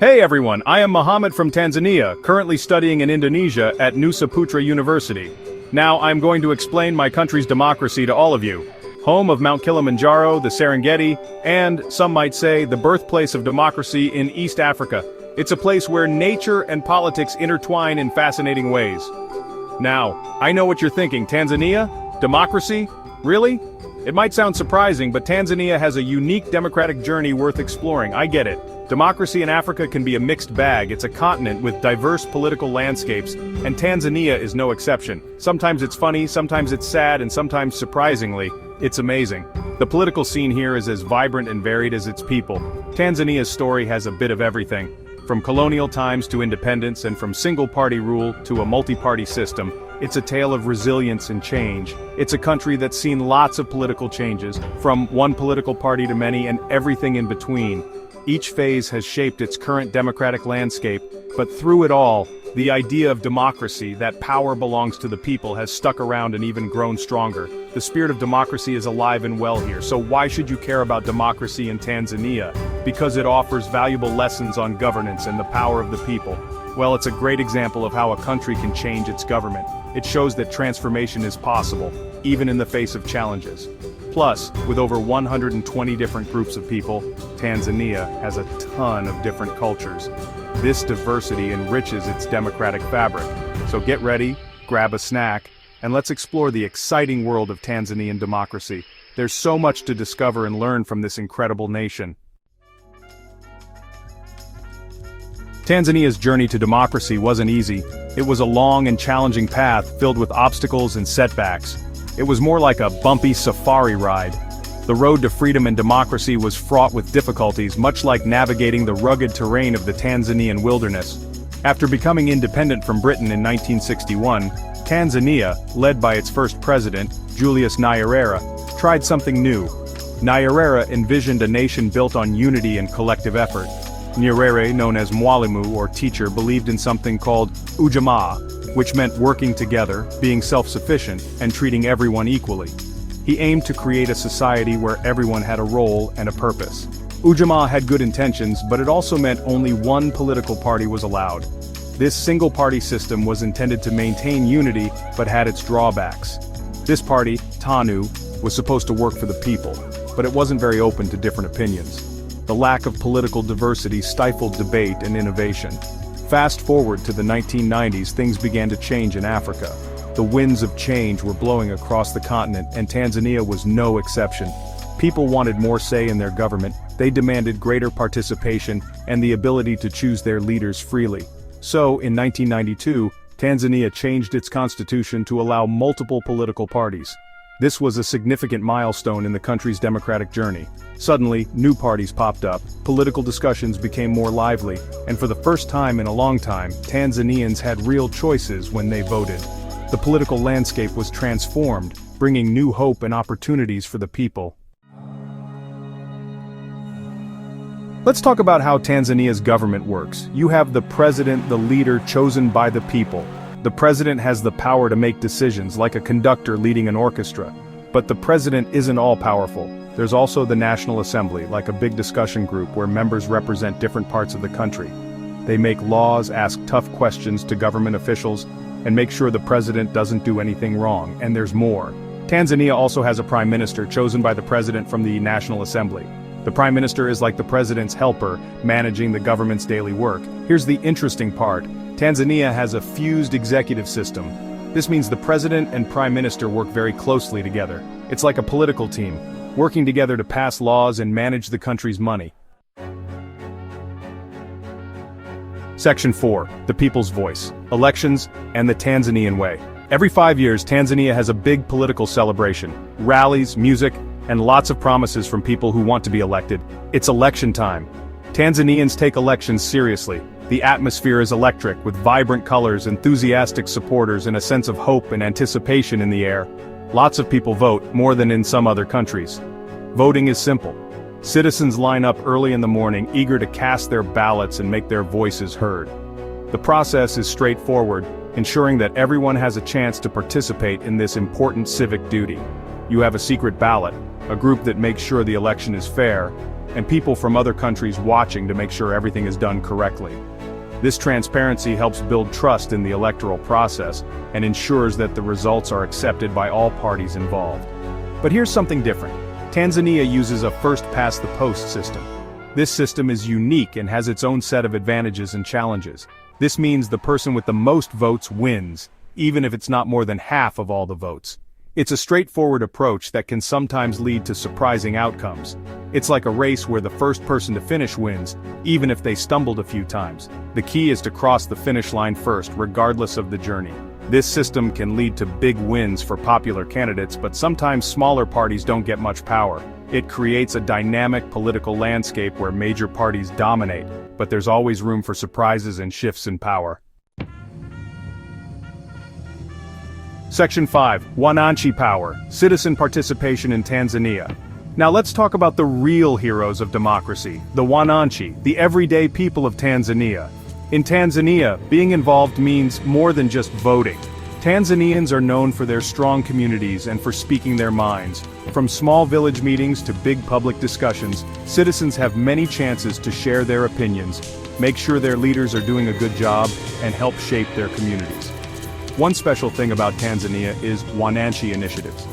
Hey everyone, I am Mohammed from Tanzania, currently studying in Indonesia at Nusa Putra University. Now I'm going to explain my country's democracy to all of you. Home of Mount Kilimanjaro, the Serengeti, and, some might say, the birthplace of democracy in East Africa. It's a place where nature and politics intertwine in fascinating ways. Now, I know what you're thinking, Tanzania? Democracy? Really? It might sound surprising, but Tanzania has a unique democratic journey worth exploring. I get it. Democracy in Africa can be a mixed bag. It's a continent with diverse political landscapes, and Tanzania is no exception. Sometimes it's funny, sometimes it's sad, and sometimes, surprisingly, it's amazing. The political scene here is as vibrant and varied as its people. Tanzania's story has a bit of everything, from colonial times to independence, and from single-party rule to a multi-party system. It's a tale of resilience and change. It's a country that's seen lots of political changes, from one political party to many and everything in between. Each phase has shaped its current democratic landscape, but through it all, the idea of democracy, that power belongs to the people, has stuck around and even grown stronger. The spirit of democracy is alive and well here, so why should you care about democracy in Tanzania? Because it offers valuable lessons on governance and the power of the people. Well, it's a great example of how a country can change its government. It shows that transformation is possible, even in the face of challenges. Plus, with over 120 different groups of people, Tanzania has a ton of different cultures. This diversity enriches its democratic fabric. So get ready, grab a snack, and let's explore the exciting world of Tanzanian democracy. There's so much to discover and learn from this incredible nation. Tanzania's journey to democracy wasn't easy. It was a long and challenging path filled with obstacles and setbacks. It was more like a bumpy safari ride. The road to freedom and democracy was fraught with difficulties, much like navigating the rugged terrain of the Tanzanian wilderness. After becoming independent from Britain in 1961, Tanzania, led by its first president, Julius Nyerere, tried something new. Nyerere envisioned a nation built on unity and collective effort. Nyerere, known as Mwalimu or teacher, believed in something called ujamaa, which meant working together, being self-sufficient, and treating everyone equally. He aimed to create a society where everyone had a role and a purpose. Ujamaa had good intentions, but it also meant only one political party was allowed. This single-party system was intended to maintain unity, but had its drawbacks. This party, TANU, was supposed to work for the people, but it wasn't very open to different opinions. The lack of political diversity stifled debate and innovation. Fast forward to the 1990s, things began to change in Africa. The winds of change were blowing across the continent, and Tanzania was no exception. People wanted more say in their government, they demanded greater participation, and the ability to choose their leaders freely. So, in 1992, Tanzania changed its constitution to allow multiple political parties. This was a significant milestone in the country's democratic journey. Suddenly, new parties popped up, political discussions became more lively, and for the first time in a long time, Tanzanians had real choices when they voted. The political landscape was transformed, bringing new hope and opportunities for the people. Let's talk about how Tanzania's government works. You have the president, the leader chosen by the people. The president has the power to make decisions, like a conductor leading an orchestra. But the president isn't all-powerful. There's also the National Assembly, like a big discussion group where members represent different parts of the country. They make laws, ask tough questions to government officials, and make sure the president doesn't do anything wrong, and there's more. Tanzania also has a prime minister chosen by the president from the National Assembly. The prime minister is like the president's helper, managing the government's daily work. Here's the interesting part. Tanzania has a fused executive system. This means the president and prime minister work very closely together. It's like a political team, working together to pass laws and manage the country's money. Section 4. The People's Voice. Elections and the Tanzanian Way. Every 5 years, Tanzania has a big political celebration. Rallies, music, and lots of promises from people who want to be elected. It's election time. Tanzanians take elections seriously. The atmosphere is electric, with vibrant colors, enthusiastic supporters, and a sense of hope and anticipation in the air. Lots of people vote, more than in some other countries. Voting is simple. Citizens line up early in the morning, eager to cast their ballots and make their voices heard. The process is straightforward, ensuring that everyone has a chance to participate in this important civic duty. You have a secret ballot, a group that makes sure the election is fair, and people from other countries watching to make sure everything is done correctly. This transparency helps build trust in the electoral process and ensures that the results are accepted by all parties involved. But here's something different. Tanzania uses a first-past-the-post system. This system is unique and has its own set of advantages and challenges. This means the person with the most votes wins, even if it's not more than half of all the votes. It's a straightforward approach that can sometimes lead to surprising outcomes. It's like a race where the first person to finish wins, even if they stumbled a few times. The key is to cross the finish line first, regardless of the journey. This system can lead to big wins for popular candidates, but sometimes smaller parties don't get much power. It creates a dynamic political landscape where major parties dominate, but there's always room for surprises and shifts in power. Section 5. Wananchi Power, Citizen Participation in Tanzania. Now let's talk about the real heroes of democracy, the Wananchi, the everyday people of Tanzania. In Tanzania, being involved means more than just voting. Tanzanians are known for their strong communities and for speaking their minds. From small village meetings to big public discussions, citizens have many chances to share their opinions, make sure their leaders are doing a good job, and help shape their communities. One special thing about Tanzania is Wananchi initiatives.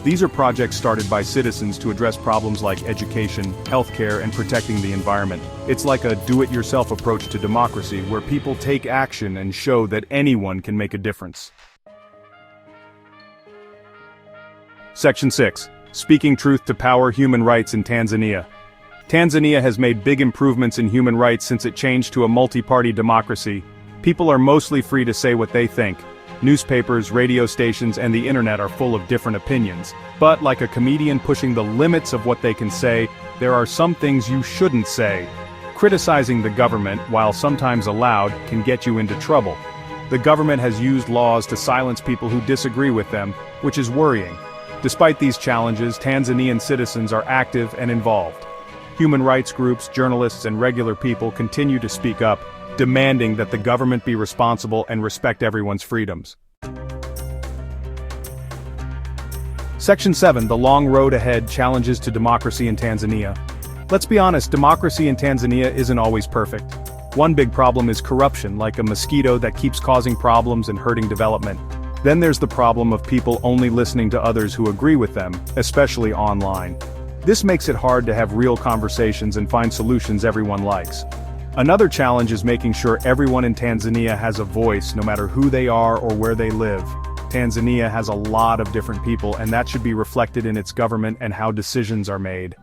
These are projects started by citizens to address problems like education, healthcare, and protecting the environment. It's like a do-it-yourself approach to democracy where people take action and show that anyone can make a difference. Section 6. Speaking Truth to Power, Human Rights in Tanzania. Tanzania has made big improvements in human rights since it changed to a multi-party democracy. People are mostly free to say what they think. Newspapers, radio stations, and the internet are full of different opinions. But like a comedian pushing the limits of what they can say, there are some things you shouldn't say. Criticizing the government, while sometimes allowed, can get you into trouble. The government has used laws to silence people who disagree with them, which is worrying. Despite these challenges, Tanzanian citizens are active and involved. Human rights groups, journalists, and regular people continue to speak up, demanding that the government be responsible and respect everyone's freedoms. Section 7. The Long Road Ahead, Challenges to Democracy in Tanzania. Let's be honest, democracy in Tanzania isn't always perfect. One big problem is corruption, like a mosquito that keeps causing problems and hurting development. Then there's the problem of people only listening to others who agree with them, especially online. This makes it hard to have real conversations and find solutions everyone likes. Another challenge is making sure everyone in Tanzania has a voice, no matter who they are or where they live. Tanzania has a lot of different people, and that should be reflected in its government and how decisions are made.